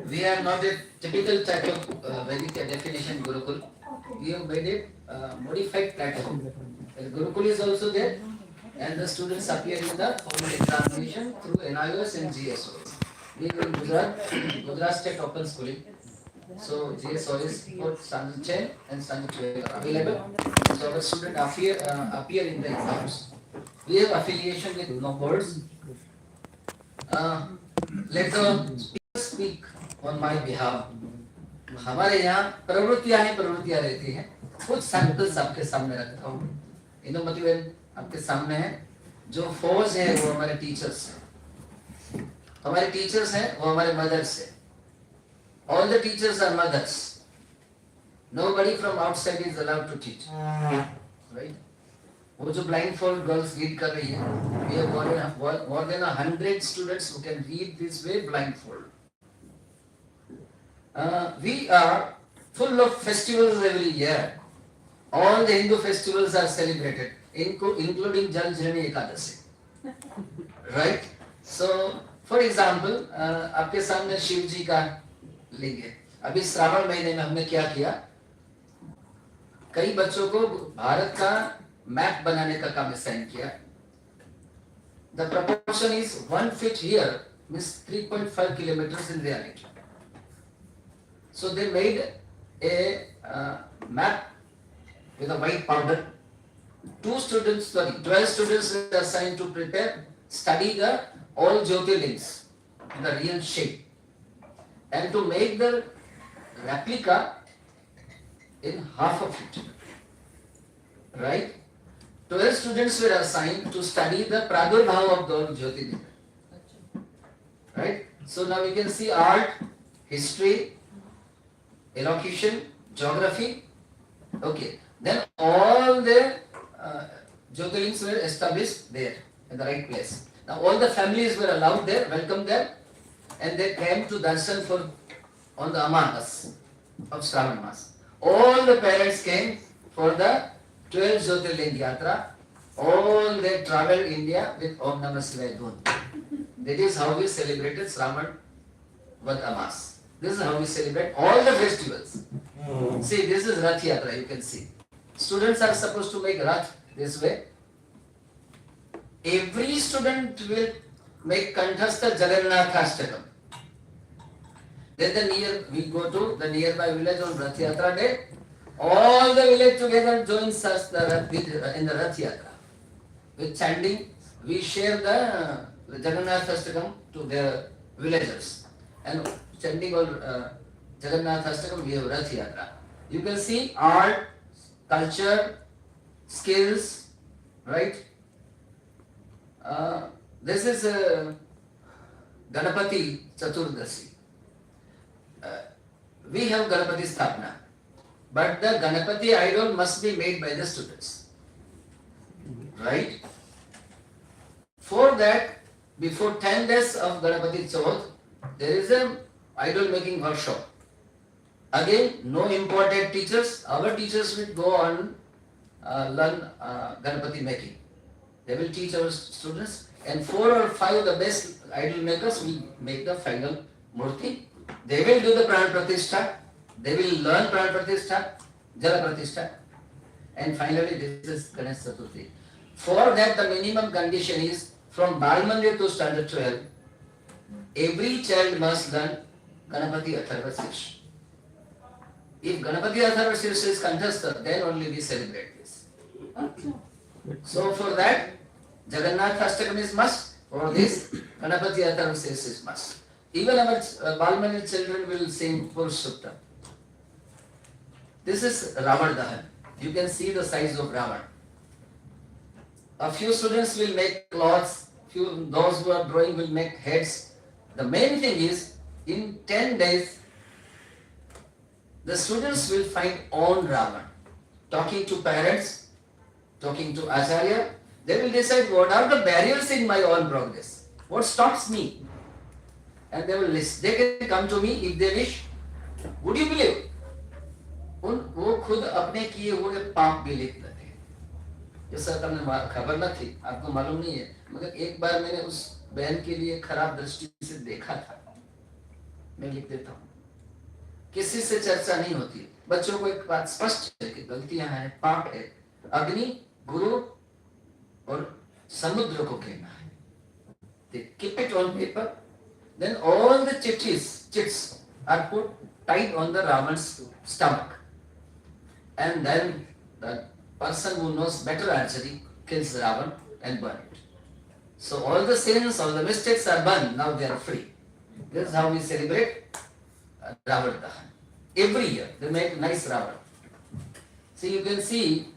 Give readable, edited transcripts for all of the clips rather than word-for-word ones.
We are not a typical type of Vedic definition Gurukul. We have made it modified platform. And Gurukul is also there, and the students appear in the formal examination through NIOS and GSO. We are in Gujarat State Open Schooling. So GSO is both standard 10 and standard 12 are available. So our students appear in the exams. We have affiliation with no boards. Let the speaker speak on my behalf. हमारे यहाँ प्रवृत्तियां ही प्रवृत्तियां रहती हैं. कुछ samples आपके सामने रखता हूँ. Innovative आपके सामने है. जो फोर्स है वो हमारे टीचर्स हैं. हमारे टीचर्स हैं वो हमारे मदर्स हैं. All the teachers are mothers. Nobody from outside is allowed to teach. Right? वो जो blindfold girls read कर रही हैं, we have more than 100 students who can read this way blindfold. We are full of festivals every year. All the Hindu festivals are celebrated, including Jal Jani Ekadasi. Right? So, for example, आपके सामने शिव जी का लिंग है. अभी श्रावण महीने में हमने क्या किया? कई बच्चों को भारत का मैप बनाने का काम असाइन किया. The proportion is 1 feet here means 3.5 kilometers in reality. So they made a map with a white powder. 12 students were assigned to prepare, study the all Jyotirlings in the real shape, and to make the replica in half of it. Right? 12 students were assigned to study the Pradurbhava of the Jyotirlinga. Right? So now we can see art, history, elocution, geography. Okay. Then all the Jyotirlings were established there in the right place. Now all the families were allowed there, welcomed there, and they came to darshan for on the Amanas of Shravan Mas. All the parents came for the 12 Jyotirling Yatra. All they traveled India with Om Namah Shivaya Dhun. That is how we celebrated Shravan Vat Amas. This is how we celebrate all the festivals. See, this is Rath Yatra, you can see. Students are supposed to make Rath this way. Every student will make Kanthastha Jagannathashtakam. Then we go to the nearby village on Rath Yatra day. All the village together joins us in the Rath Yatra. With chanting, we share the Jagannathashtakam to the villagers. And chanting all Jagannathashtakam, we have Rath Yatra. You can see art, culture, skills, right? This is Ganapati Chaturdasi. We have Ganapati Sthapana, but the Ganapati idol must be made by the students. Right? For that, before 10 days of Ganapati Chauth, there is an idol making workshop. Again, no imported teachers. Our teachers will go on learn Ganapati making. They will teach our students, and 4 or 5 the best idol makers will make the final murti. They will do the Pran Pratishtha. They will learn Pran Pratishtha, Jala Pratishtha, and finally this is Ganesh Chaturthi. For that, the minimum condition is from Bal Mandir to standard 12. Every child must learn Ganapati Atharva Shirsh. If Ganapati Atharva Shirsh is Kanthastha, then only we celebrate this. So for that, Jagannath Ashtakam is must. For this, Ganapati Atharva Shirsh is must. Even our Bal Mandir children will sing Purushottam. This is Ravan Dahan. You can see the size of Ravan. A few students will make cloths, those who are drawing will make heads. The main thing is, in 10 days, the students will find own Ravan. Talking to parents, talking to Acharya, they will decide what are the barriers in my own progress. What stops me? And they will list. They can come to me if they wish. Would you believe? वो खुद अपने किए हुए पाप भी लिख देते हैं. ये सर तुम्हें खबर न थी, आपको मालूम नहीं है, मगर एक बार मैंने उस बहन के लिए खराब दृष्टि से देखा था. मैं लिख देता हूँ, किसी से चर्चा नहीं होती है। बच्चों को एक बात स्पष्ट है कि गलतियां हैं, पाप है, अग्नि, गुरु और समुद्र को कहना है। They keep it on paper, then all the chits are put tight on the Ravan's stomach, and then the person who knows better archery kills Ravan and burn it. So all the sins, all the mistakes are burned. Now they are free. This is how we celebrate Ravan Dahan. Every year they make nice Ravan. See, you can see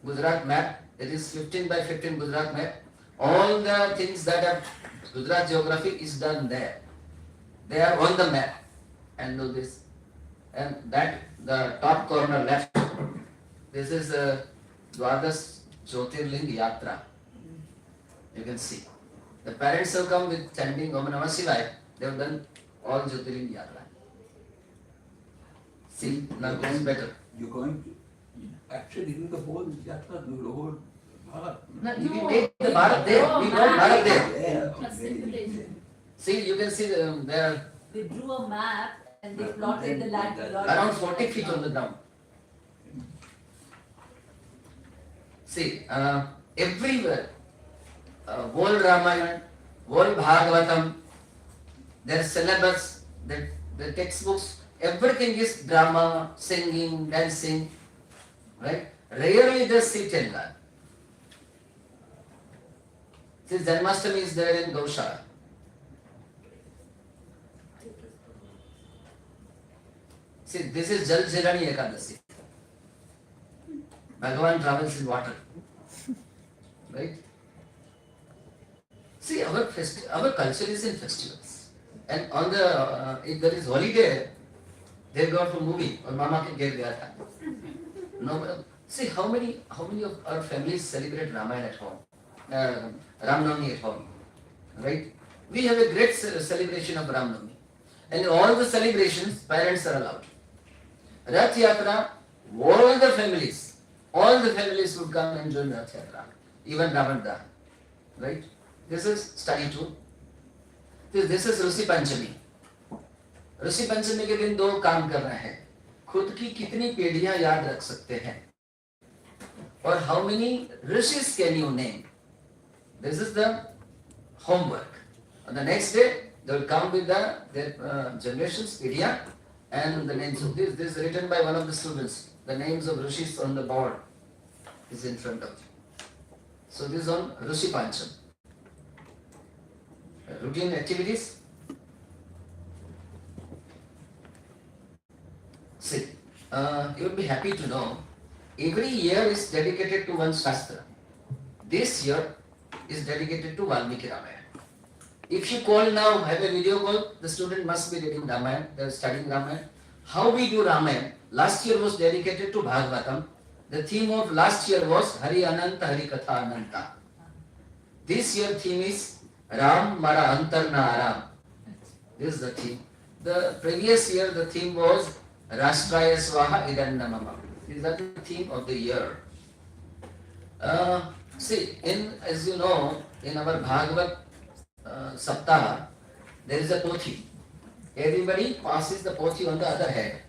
Gujarat map. It is 15 by 15 Gujarat map. All the things that are Gujarat geography is done there. They are on the map. And do this. And that, the top corner left, this is Dwadas Jyotirling Yatra. You can see. The parents have come with chanting Om Namah Shivaya. They have done all Jyotirling Yatra. See, now it is better. You're going to actually do the whole yatra, do the whole Bharat. No, we make the Bharat there. We got Bharat there. Yeah. See, you can see there They drew a map and they plotted the land. around 40 feet on the ground. See, everywhere, whole Ramayana, whole Bhagavatam, their syllabus, their textbooks, everything is drama, singing, dancing, right? Rarely they sit and learn. See, Janmashtami is there in Gaushala. See, this is Jal Jirani Ekadasi. Bhagavan travels in water. Right? See, our culture is in festivals. And on the, if there is holiday, they go to movie, or Mama ke ghar gaya tha. No, see how many of our families celebrate Ramayana at home, Ramnavami at home, right? We have a great celebration of Ramnavami, and all the celebrations parents are allowed. Rath Yatra, all the families would come and join Rath Yatra, even Ravanda, right? This is study 2. This is Rusi Panchami. Rishi Panchami के दिन 2 काम करना है, खुद की कितनी पीढ़ियां याद रख सकते हैं, और how many ऋषिस can you name. This is the homework. On the next day they will come with their generations, पीढ़ियां, and the names of this is written by one of the students. The names of rishis on the board is in front of you. So this is on Rishi Pancham. Routine activities. See, you will be happy to know every year is dedicated to one Shastra. This year is dedicated to Valmiki Ramayana. If you call now, have a video call, the student must be reading Ramayana, they are studying Ramayana. How we do Ramayana? Last year was dedicated to Bhagavatam. The theme of last year was Hari Ananta, Hari Katha Ananta. This year theme is Ram Mara Antar Na Aram. This is the theme. The previous year the theme was Rashtraya Swaha Idanna Mama. This is the theme of the year. See, as you know, in our Bhagavat Saptaha, there is a pothi. Everybody passes the pothi on the other head.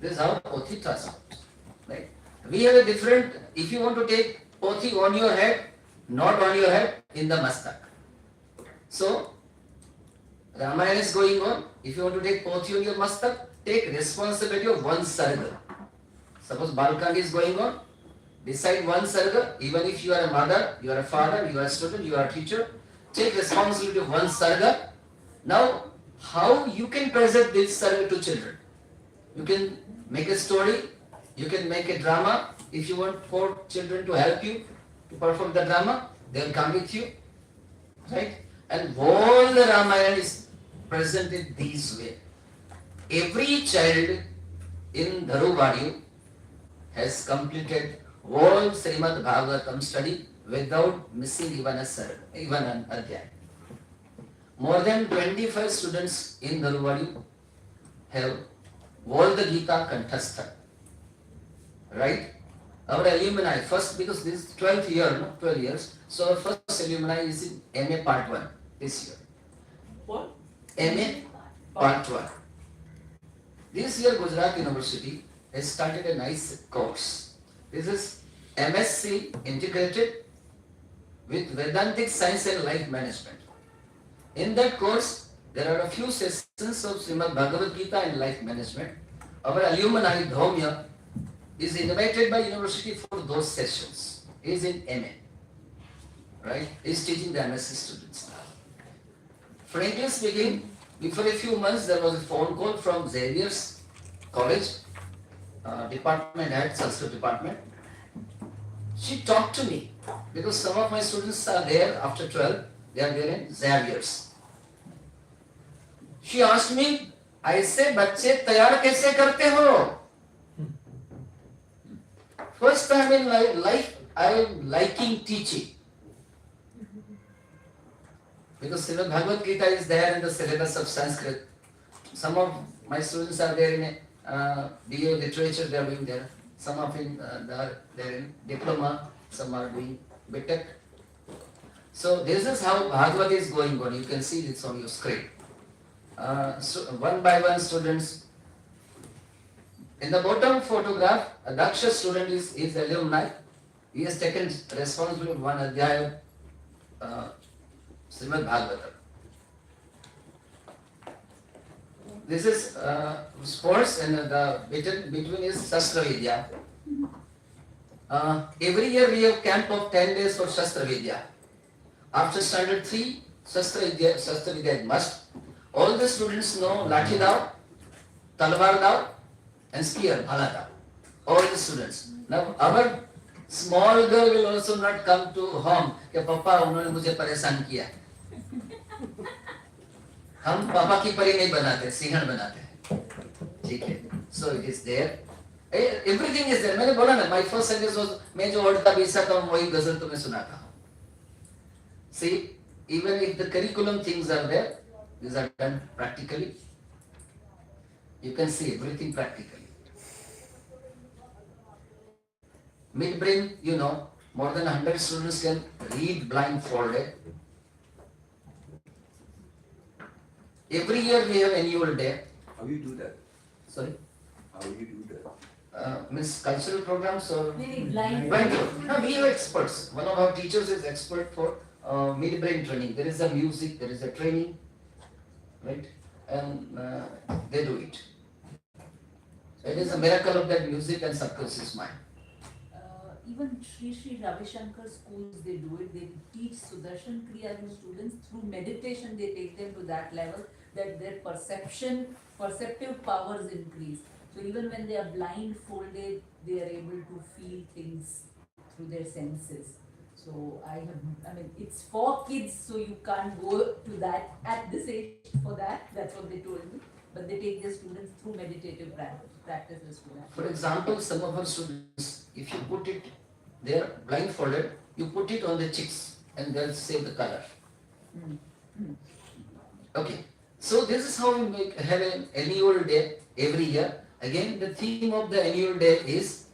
This is how pothi translates. Right? We have a different. If you want to take pothi on your head, not on your head, in the mastak. So Ramayana is going on. If you want to take pothi on your mastak, take responsibility of one sarga. Suppose Balkandi is going on, decide one sarga. Even if you are a mother, you are a father, you are a student, you are a teacher, take responsibility of one sarga. Now, how you can present this sarga to children? You can make a story, you can make a drama. If you want 4 children to help you to perform the drama, they will come with you, right? And all the Ramayana is presented this way. Every child in dharuwadiyu has completed all Srimad Bhagavatam study without missing even an adhyay. More than 25 students in dharuwadiyu have all the Gita kanthastha. Right? Our alumni first, because this is 12th year, no? 12 years. So our first alumni is in MA Part 1 this year. What? MA Part 1. This year Gujarat University has started a nice course. This is MSc integrated with Vedantic Science and Life Management. In that course, there are a few sessions of Srimad Bhagavad Gita and Life Management. Our alumni Dhaumya is invited by university for those sessions. He is in MA, right? He is teaching the MSc students now. Frankly speaking, before a few months there was a phone call from Xavier's College, department head, Sanskrit department. She talked to me because some of my students are there after 12, they are there in Xavier's. She asked me, ऐसे बच्चे तैयार कैसे करते हो? First time in life, I am liking teaching. Because Srimad Bhagavad Gita is there in the syllabus of Sanskrit. Some of my students are there in BA literature, they are doing there. Some of them they are in diploma, some are doing BTech. So this is how Bhagavad is going on. You can see this on your screen. So one by one students. In the bottom photograph, a Daksha student is alumni. He has taken responsibility of one adhyaya of Srimad Bhagavatam. This is sports and the between is Shastra Vidya. Every year we have camp of 10 days for Shastra Vidya. After standard 3, Shastra Vidya is must. All the students know Lathi Dao, Talwar Dao and Spear, Bhala Dao. All the students. Now our small girl will also not come to home कि पापा उन्होंने मुझे परेशान किया. हम पापा की परी नहीं बनाते, सिंहण बनाते हैं. ठीक है. So it is there. Everything is there. मैंने बोला ना, my first sentence was मैं जो ओढ़ता बीसता हूँ वही गजल तुम्हें सुनाता हूँ. See, even if the curriculum things are there, these are done practically. You can see everything practically. Midbrain, you know, more than 100 students can read blindfolded. Every year we have annual day. How you do that? Sorry? How you do that? Means cultural programs or Maybe blind. blindfold. No, we have experts. One of our teachers is expert for midbrain training. There is a music, there is a training, right? And they do it. It is a miracle of that music and subconscious mind. Even Sri Ravi Shankar schools, they do it. They teach Sudarshan Kriya to students through meditation. They take them to that level that their perceptive powers increase. So even when they are blindfolded, they are able to feel things through their senses. So I mean, it's for kids, so you can't go to that at this age for that. That's what they told me. But they take their students through meditative practices to that. For example, some of our students, if you put it, they are blindfolded, you put it on the cheeks and they'll say the color. Okay, so this is how we have an annual day every year. Again, the theme of the annual day is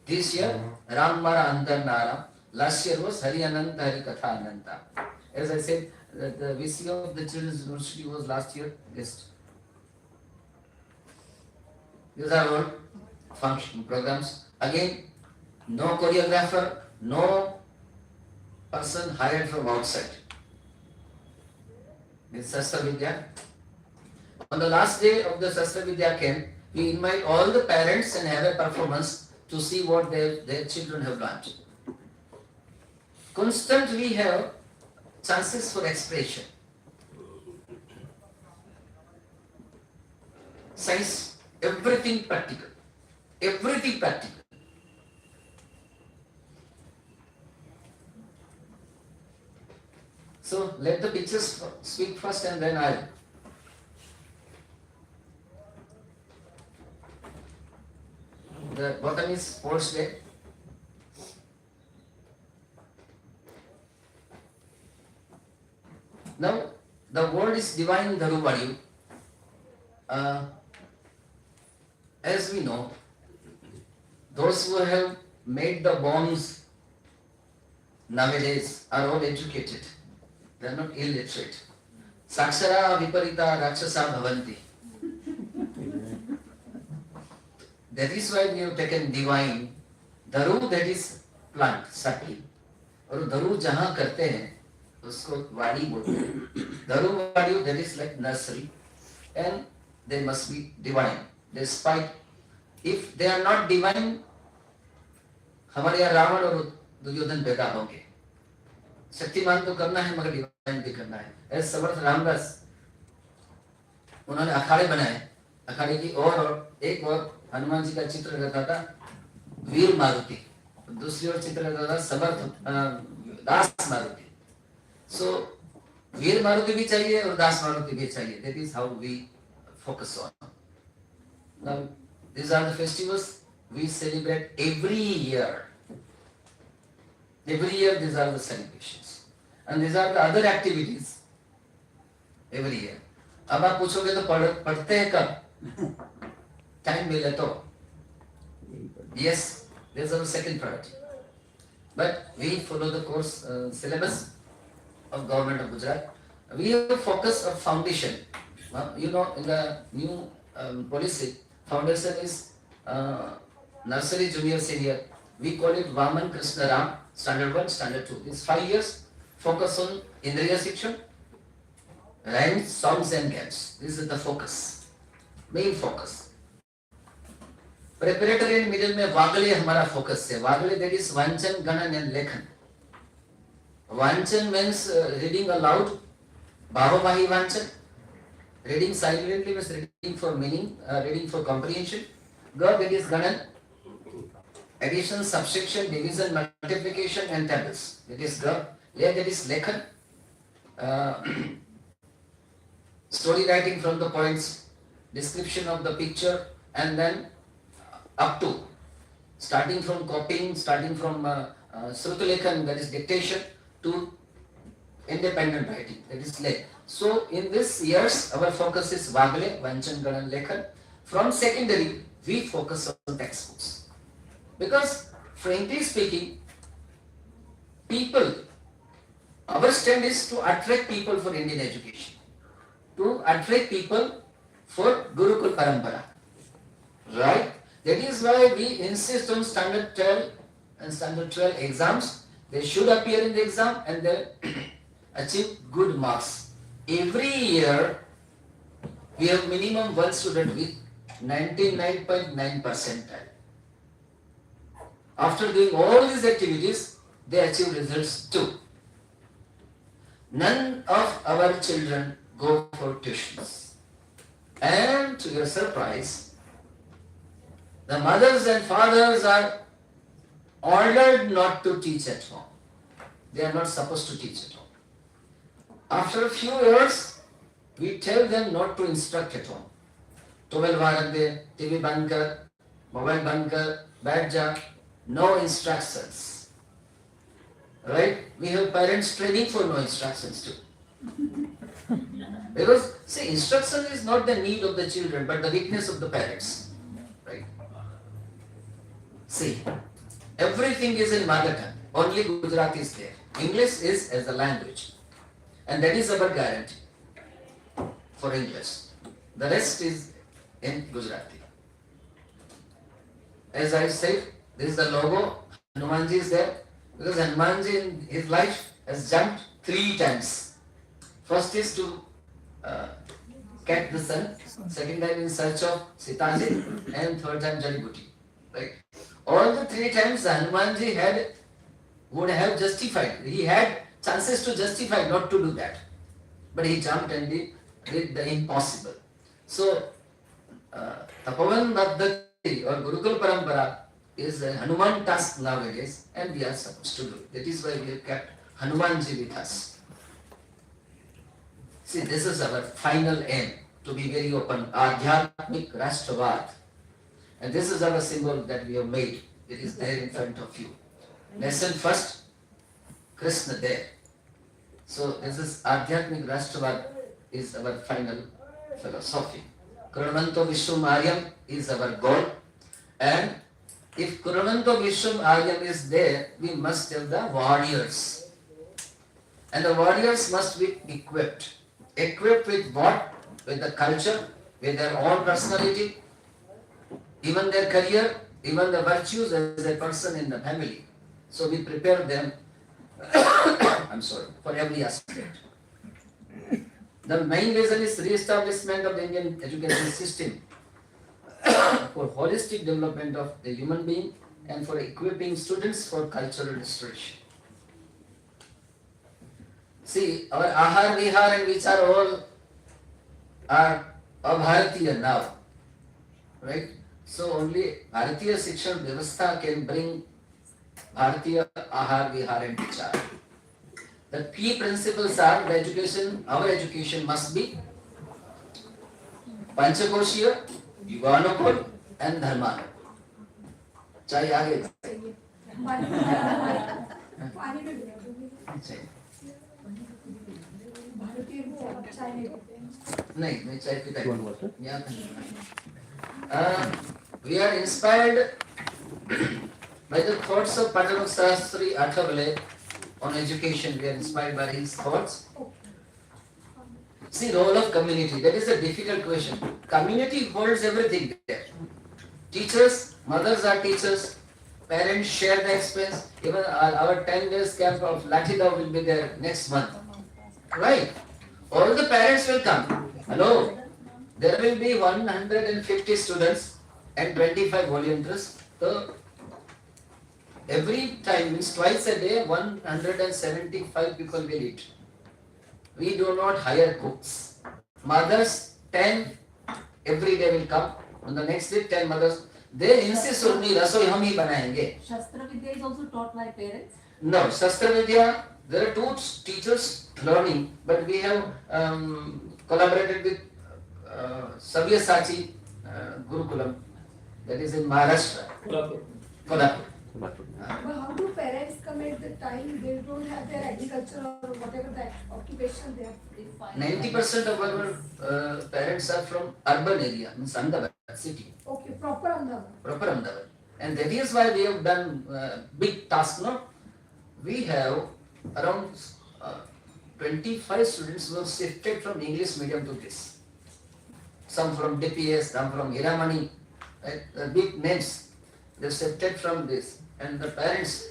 this year Ram Mara Antar Naram. Last year was Hari Ananta Hari Katha Ananta. As I said, the VC of the Children's University was last year guest. These are all function programs. Again, no choreographer, no person hired from outside. This Shastra Vidya. On the last day of the Shastra Vidya camp, we invite all the parents and have a performance to see what their children have learned. Constantly we have chances for expression. Science, everything practical. Everything practical. So let the pictures speak first and then I'll. The bottom is sports day. Now the word is divine dharuwadiyu. As we know, those who have made the bombs nowadays are all educated. They are not illiterate. Sakshara viparita rakshasa bhavanti. That is why we have taken divine. Dharu, that is plant, sapling. और धरु जहाँ करते हैं उसको वाड़ी बोलते हैं. Dharuwadiyu, that is like nursery, and they must be divine. Despite, if they are not divine, हमारे यहाँ रावण और दुर्योधन पैदा होंगे. शक्तिमान तो करना है मगर डिवाइन भी करना है. ऐसे समर्थ रामदास, उन्होंने अखाड़े बनाए. अखाड़े की और एक और हनुमान जी का चित्र रहता था वीर मारुति, दूसरी ओर चित्र रहता था समर्थ दास मारुति. सो वीर मारुति भी चाहिए और दास मारुति भी चाहिए. That is how we focus on. Now, these are the festivals we celebrate every year. Every year these are the celebrations. And these are the other activities every year. अब आप पूछोगे तो पढ़ते हैं कब? Time मिले तो. Yes, this is our second priority. But we follow the course syllabus of Government of Gujarat. We have a focus of foundation. You know, in the new policy, foundation is nursery, junior, senior. We call it Vaman Krishna Ram, standard 1, standard 2. It's 5 years. Focus on Indriya Shiksha, rhymes, songs and games. This is the focus, main focus. Preparatory and middle में वागले हमारा focus है. वागले, that is वांचन, गणन and लेखन. वांचन means reading aloud, भाववाही वांचन. Reading silently means reading for meaning, reading for comprehension. Ga, that is ganan. Addition, subtraction, division, multiplication and tables. That is ga. Le, that is lekhan. Story writing from the points, description of the picture, and then up to, starting from copying, starting from Srutulekhan, that is dictation, to independent writing, that is le. So in this years, our focus is Vagle, Vanchan, Ganan, Lekhan. From secondary, we focus on textbooks. Because frankly speaking, people, our stand is to attract people for Indian education. To attract people for Gurukul Parampara. Right? That is why we insist on standard 12 and standard 12 exams. They should appear in the exam and they achieve good marks. Every year, we have minimum one student with 99.9 percentile. After doing all these activities, they achieve results too. None of our children go for tuitions. And to your surprise, the mothers and fathers are ordered not to teach at home. They are not supposed to teach at home. After a few years, we tell them not to instruct at home. 12 bar they, TV बंद कर, mobile बंद कर, बैठ जा, no instructions. Right? We have parents training for no instructions too. Because, see, instruction is not the need of the children, but the weakness of the parents. Right? See, everything is in mother tongue. Only Gujarati is there. English is as a language. And that is our guarantee for English. The rest is in Gujarati. As I said, this is the logo. Hanumanji is there. Because Hanumanji in his life has jumped 3 times. First is to catch the sun. Second time in search of Sitaji. And third time Jalibuti. Right? All the 3 times Hanumanji would have justified. He had chances to justify not to do that. But he jumped and did the impossible. So, Tapavan Bhaddhati or Gurukul Parampara is a Hanuman task nowadays and we are supposed to do it. That is why we have kept Hanumanji with us. See, this is our final aim, to be very open. Adhyatmik Rashtravad. And this is our symbol that we have made. It is there in front of you. Lesson first, Krishna there. So this is Adhyatmik Rashtravad is our final philosophy. Kuruvanto Vishwam Aryam is our goal. And if Kuruvanto Vishwam Aryam is there, we must have the warriors. And the warriors must be equipped. equipped with what? With the culture, with their own personality, even their career, even the virtues as a person in the family. So we prepare them, I'm sorry, for every aspect. The main reason is re-establishment of the Indian education system for holistic development of the human being and for equipping students for cultural restoration. See, our Ahar, Vihar and which are all are Bharatiya now, right? So only Bharatiya Shikshan Vyavastha can bring Bharatiya Ahar, Vihar and Vichar. The key principles are the education, our education must be Panchakoshiya, Yuganukul and Dharmanukul. चाहे आगे नहीं मैं चाय पीता we are inspired by the thoughts of Padma Sastri Athavale on education. We are inspired by his thoughts. See, role of community, that is a difficult question. Community holds everything there. Teachers, mothers are teachers, parents share the expense. Even our 10 days camp of Latida will be there next month. Right? All the parents will come. Hello? There will be 150 students and 25 volunteers. So, every time, means twice a day, 175 people will eat. We do not hire cooks. Mothers, 10 every day will come. On the next day, 10 mothers. They insist on me, rasoi hum hi banayenge. Shastra Vidya is also taught by parents? No, Shastra Vidya, there are two teachers learning, but we have collaborated with Sabyasachi Gurukulam, that is in Maharashtra. Kolhapur. But how do parents come at the time they don't have their agriculture or whatever the occupation they have? 90% of our parents are from urban area, means Ahmedabad city. Okay, proper Ahmedabad. Proper Ahmedabad. And that is why we have done big task, no? We have around 25 students who have shifted from English medium to this. Some from DPS, some from Hiramani, right? The big names, they shifted from this. And the parents,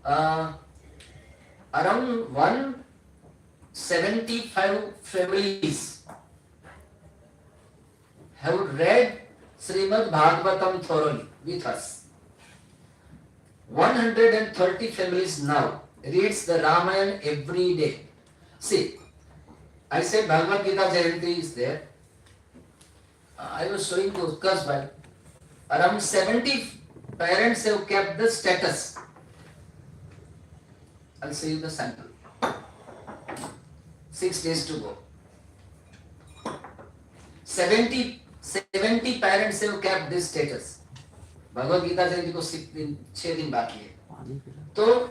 around 175 families have read Srimad Bhagavatam thoroughly with us. 130 families now reads the Ramayana every day. See, I said Bhagavad Gita Jayanti is there. I was showing to Utkarsh Bhai. Around 70 parents have kept the status. I'll show you the sample. 6 days to go. 70 parents have kept this status. Bhagavad Gita Jayanti ko 6 दिन बाकी है. So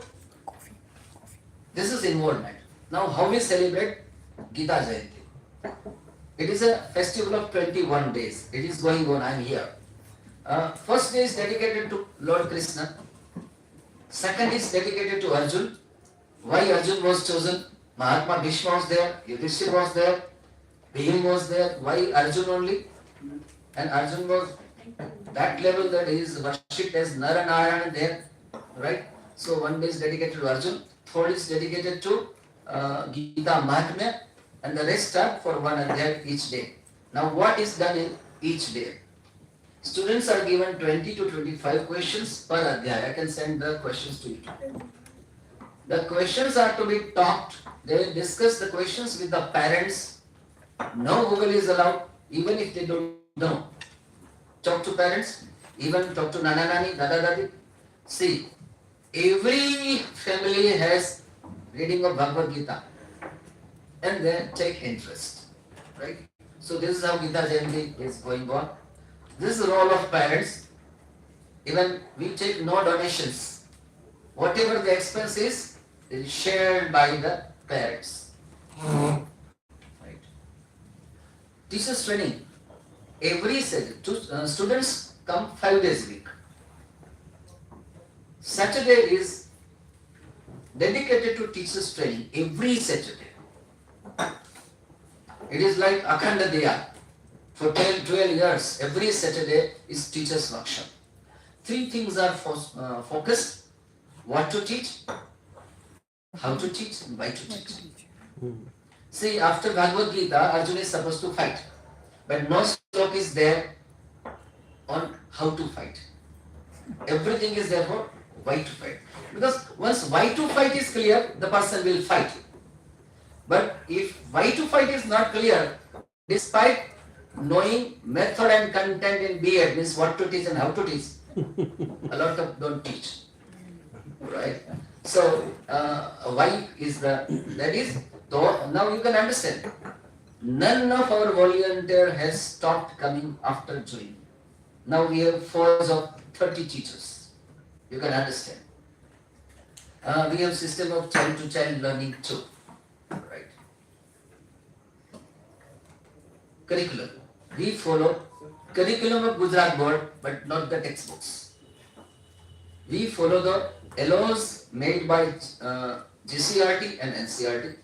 this is involvement. Now how we celebrate Gita Jayanti? It is a festival of 21 days. It is going on. I am here. First day is dedicated to Lord Krishna. Second is dedicated to Arjun. Why Arjun was chosen? Mahatma Bhishma was there, Yudhishthira was there, Bhim was there. Why Arjun only? And Arjun was that level that he is worshipped as Naranayana there, right? So one day is dedicated to Arjun, third is dedicated to Gita Mahatmya, and the rest are for one adhyaya each day. Now what is done in each day? Students are given 20 to 25 questions per adhyaya. I can send the questions to you. The questions are to be talked. They discuss the questions with the parents. No Google is allowed, even if they don't know. Talk to parents, even talk to Nana Nani, Dada Dadi. See, every family has reading of Bhagavad Gita and then take interest, right? So this is how Gita Jayanti is going on. This is the role of parents. Even we take no donations. Whatever the expense is shared by the parents. Right. Teachers training. Every students come 5 days a week. Saturday is dedicated to teachers training every Saturday. It is like Akhanda Diya. For 12 years, every Saturday is teacher's workshop. 3 things are focused: what to teach, how to teach, and why to teach. See, after Bhagavad Gita, Arjuna is supposed to fight, but no talk is there on how to fight. Everything is there for why to fight. Because once why to fight is clear, the person will fight. But if why to fight is not clear, despite knowing method and content in B.Ed, means what to teach and how to teach, a lot of don't teach. Right? So, why is that is, though, now you can understand. None of our volunteer has stopped coming after joining. Now we have force of 30 teachers. You can understand. We have system of child-to-child learning too. Right? Curriculum. We follow curriculum of Gujarat board, but not the textbooks. We follow the LOs made by GCRT and NCRT.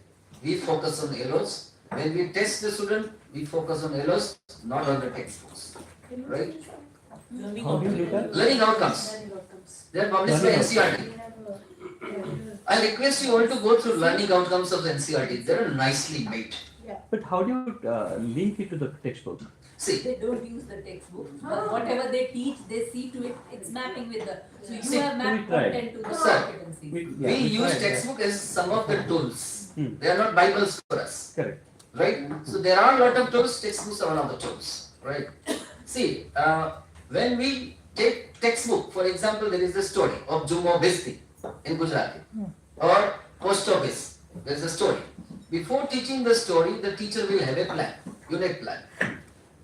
We focus on LOs. When we test the student, we focus on LOs, not on the textbooks. Right? How do you look at? Learning outcomes. They are published by NCRT. I request you all to go through learning outcomes of NCRT. They are nicely made. But how do you link it to the textbook? See, They don't use the textbook, but whatever they teach, they see to it, it's mapping with the, so you See, have mapped right. content to the Sir, competencies. we use textbook as some of the tools. They are not Bibles for us. Correct. Right? So there are a lot of tools, textbooks are one of the tools. Right? See, when we take textbook, for example, there is the story of Jumo Bhisti in Gujarati, or post office, there is a story. Before teaching the story, the teacher will have a plan, unit plan.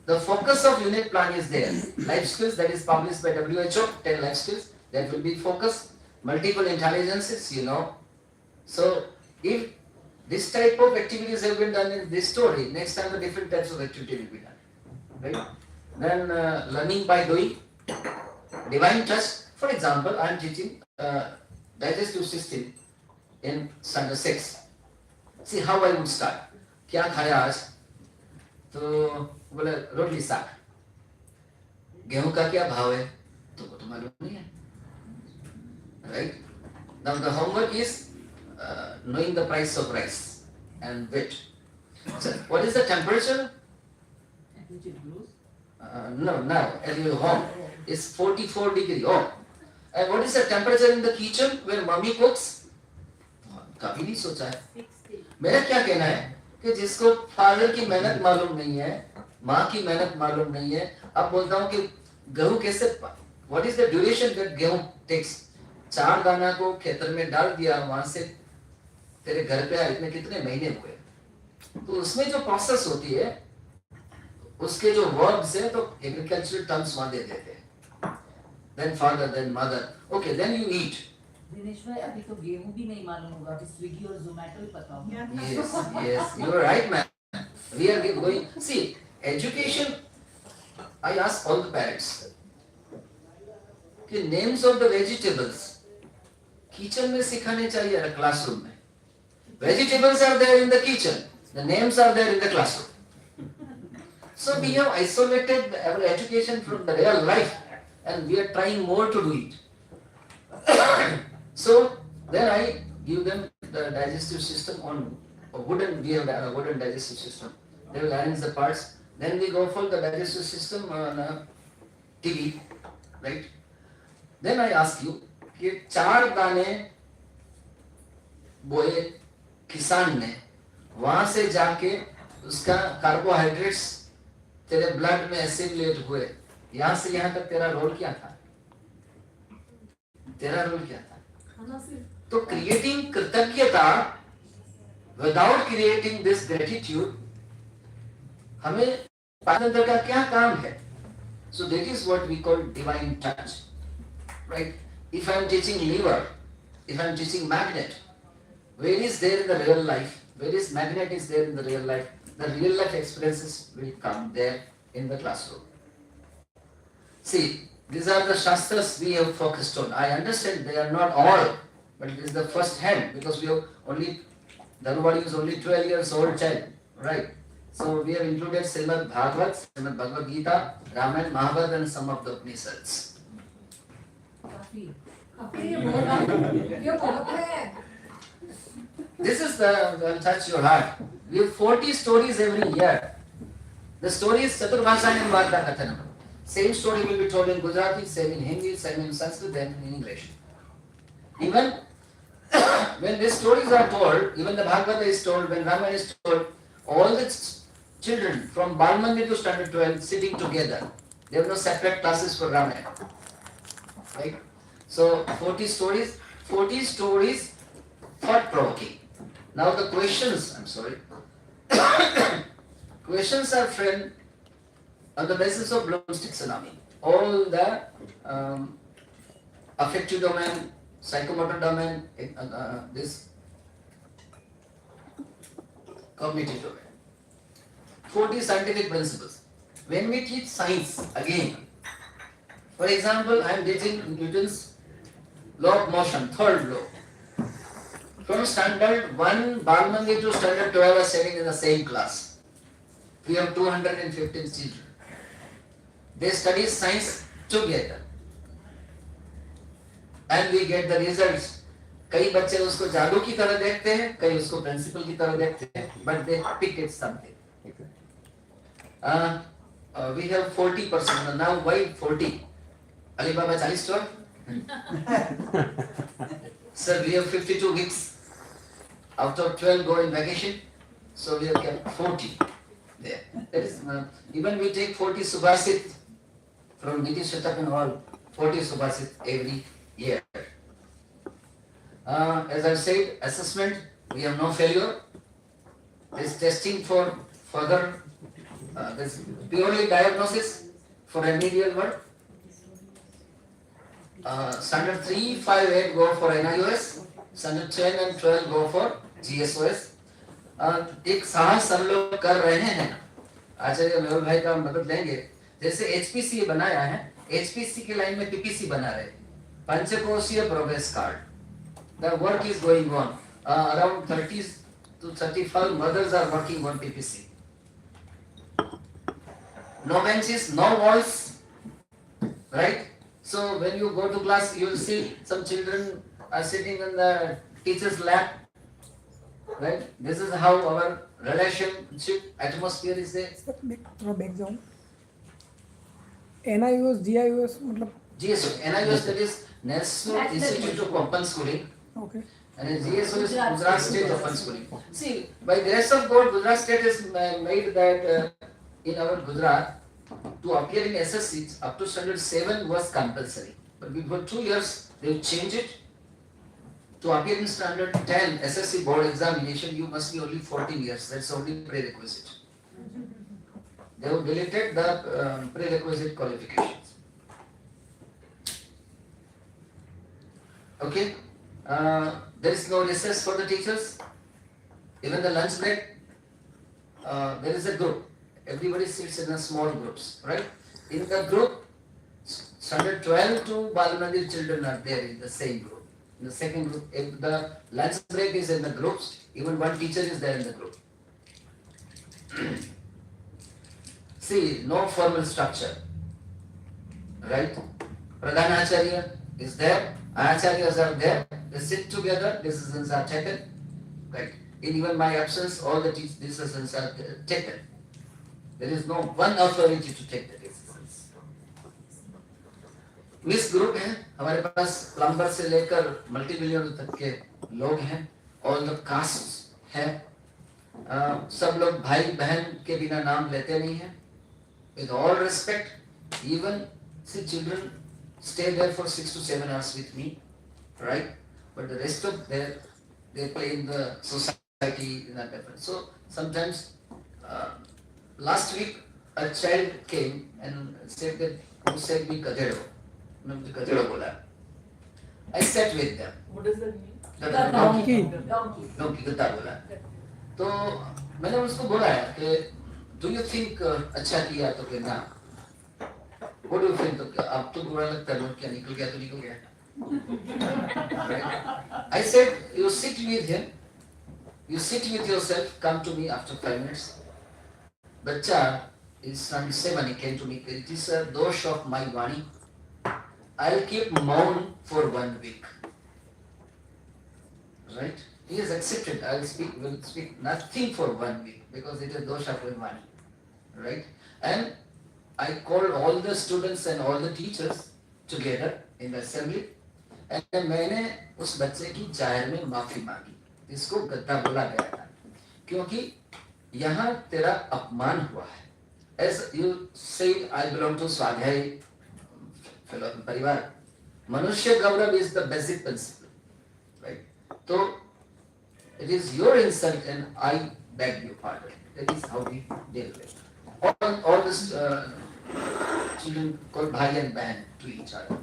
The focus of unit plan is there. Life skills, that is published by WHO, 10 life skills, that will be focused. Multiple intelligences, you know. So, if this type of activities have been done in this story, next time the different types of activity will be done. Right? Then learning by doing, divine touch. For example, I am teaching digestive system in standard 6. See how I would start. क्या खाया आज? तो बोले रोटी साग. गेहूं का क्या भाव है? तो वो तो मालूम नहीं है. Right? Now the homework is knowing the price of rice and wheat. So what is the temperature? No, now at your home it's 44 degree. Oh, and what is the temperature in the kitchen where mommy cooks? कभी नहीं सोचा है. मेरा क्या कहना है कि जिसको फादर की मेहनत मालूम नहीं है, माँ की मेहनत मालूम नहीं है, अब बोलता हूँ कि गेहूं कैसे, what is the duration that गेहूं takes? 4 दाना को खेतर में डाल दिया, वहां से तेरे घर पे आए, इतने कितने महीने हुए? तो उसमें जो प्रोसेस होती है, उसके जो वर्ब्स है, तो एग्रीकल्चरल टर्म्स वहां दे देते हैं. Then father, then mother. Okay, then you eat. Dinesh भाई, अभी तो गेहूं भी नहीं मालूम होगा, अभी स्विगी और जोमेटो पता होगा. Yes, yes, you are right, man. We are going. See, education. I ask all the parents. कि names of the vegetables kitchen में सिखाने चाहिए या classroom में? Vegetables are there in the kitchen. The names are there in the classroom. So we have isolated our education from the real life, and we are trying more to do it. So then I give them the digestive system on a wooden. We have a wooden digestive system. They will arrange the parts. Then we go for the digestive system on a TV, right? Then I ask you कि 4 दाने बोए किसान ने, वहां से जाके उसका carbohydrates तेरे ब्लड में एसिमुलेट हुए, यहाँ से यहाँ तक तेरा रोल क्या था? तेरा रोल क्या था? तो क्रिएटिंग कृतज्ञता विदाउट क्रिएटिंग दिस ग्रेटिट्यूड, हमें पारंतर का क्या काम है? So that is what we call divine touch, right? If I am teaching liver, if I am teaching magnet, where is there in the real life? Where is magnet is there in the real life? The real life experiences will come there in the classroom. See, these are the shastras we have focused on. I understand they are not all, but it is the first hand, because we have only, dharuwadiyu is only 12 years old child, right? So we have included Srimad Bhagavad, Srimad Bhagavad Gita, Ramayana, Mahabharata and some of the Upanishads. काफी काफी ये बहुत है. This is the will touch your heart. We have 40 stories every year. The story is Chaturbhashayam Varta Kathanam. Same story will be told in Gujarati, same in Hindi, same in Sanskrit, then in English. Even when these stories are told, even the Bhagavata is told, when Ramayana is told, all the children from Balmandi to standard 12 sitting together. There are no separate classes for Ramayana. Right? So 40 stories thought-provoking. Now the questions, questions are framed on the basis of Bloom's taxonomy. All the affective domain, psychomotor domain, this cognitive domain. 40 scientific principles. When we teach science again, for example, I am teaching Newton's law of motion, third law. From standard 1, Balmandi to standard 12 are sitting in the same class. We have 215 children. They study science together. And we get the results. कई बच्चे उसको जादू की तरह देखते हैं, कई उसको प्रिंसिपल की तरह देखते हैं, but they pick it something. We have 40%. Now why 40? Alibaba 40 store? Sir, we have 52 weeks. Out of 12 go in vacation, so we have kept 40 there. That is, even we take 40 Subhasit from Niti Shatak and all, 40 Subhasit every year. As I said, assessment, we have no failure. This testing for further, this purely diagnosis for remedial work. Standard 3, 5, 8 go for NIOS. Standard 10 and 12 go for GSOS. एक साहस हम लोग कर रहे हैं, आचार्य मेहुल भाई का मदद लेंगे. जैसे HPC बनाया है, HPC की लाइन में PPC बना रहे हैं, पंचकोशीय progress card. The work is going on. Around 30 to 35 mothers are working on PPC. No benches, no walls, right? So when you go to class, you will see some children are sitting in the teacher's lap, right? This is how our relationship atmosphere is there. थोड़ा back जाऊँ. NIOS, GIOS मतलब. GSO, NIOS, that is National Institute of Open Schooling. Okay. And GSO is Gujarat State Open Schooling. See, by grace of God, Gujarat State has made that in our Gujarat, to appear in SSC up to standard 7 was compulsory. But before 2 years, they changed it. To appear in standard 10 SSC board examination, you must be only 14 years. That's only prerequisite. They have deleted the prerequisite qualifications. Okay? There is no recess for the teachers. Even the lunch break, there is a group. Everybody sits in a small groups, right? In the group, standard 12 to Balmandi children are there in the same group. In the second group, if the lunch break is in the groups, even one teacher is there in the group. See, no formal structure, right? Pradhanacharya is there, Acharyas are there, they sit together, decisions are taken, right? In even my absence, all the decisions are taken. There is no one authority to take the decisions. Miss group है, हमारे पास plumber से लेकर multi millionaire तक के लोग हैं, all the cast है, सब लोग भाई बहन के बिना नाम लेते नहीं हैं. With all respect, even see children stay there for 6 to 7 hours with me, right? But the rest of they play in the society in that different. So sometimes last week a child came and said that who said me Gadero. Gadero bola. I sat with them. What does that mean? Donkey. Donkey गद्दा बोला. तो मैंने उसको बोला है कि do you think अच्छा किया तो क्या ना? What do you think? तो क्या अब तो बुरा लगता है, क्या निकल गया तो निकल गया. Right? I said you sit with him, you sit with yourself, come to me after 5 minutes. Bacha is from 7, he came to me, it is a dosh of my vani. I'll keep maun for 1 week. Right? He has accepted, will speak nothing for 1 week because it is dosh of my vani. Right? And I called all the students and all the teachers together in the assembly and मैंने उस बच्चे की जाहिर में माफी मांगी, इसको गद्दा बोला गया था क्योंकि यहाँ तेरा अपमान हुआ है. As you say, I belong to स्वाध्याय परिवार. मनुष्य गौरव is the basic principle, right? So it is your insult and I beg your pardon. That is how we deal with it. All this children called bhai and bahan to each other.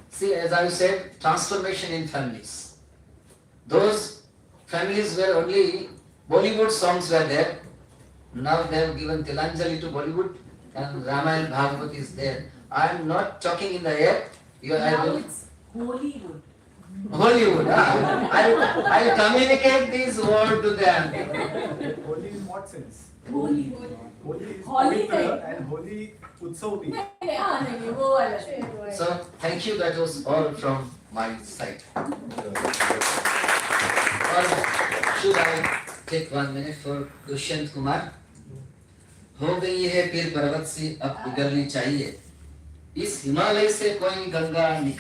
See, as I said, transformation in families. Those families where only Bollywood songs were there, now they have given Tilanjali to Bollywood and Ramayana Bhagavad is there. I am not talking in the air. Now it's Hollywood. Hollywood. I'll communicate this word to them. Holy in what sense? Hollywood. Holy is Holy Pavitra and holy Utsav bhi. नहीं वो वाला. So, thank you. That was all from my side. Or should I take 1 minute for Dushyant Kumar? हो गई है पीर पर्वत से अब पिघलनी चाहिए. इस हिमालय से कोई गंगा निकल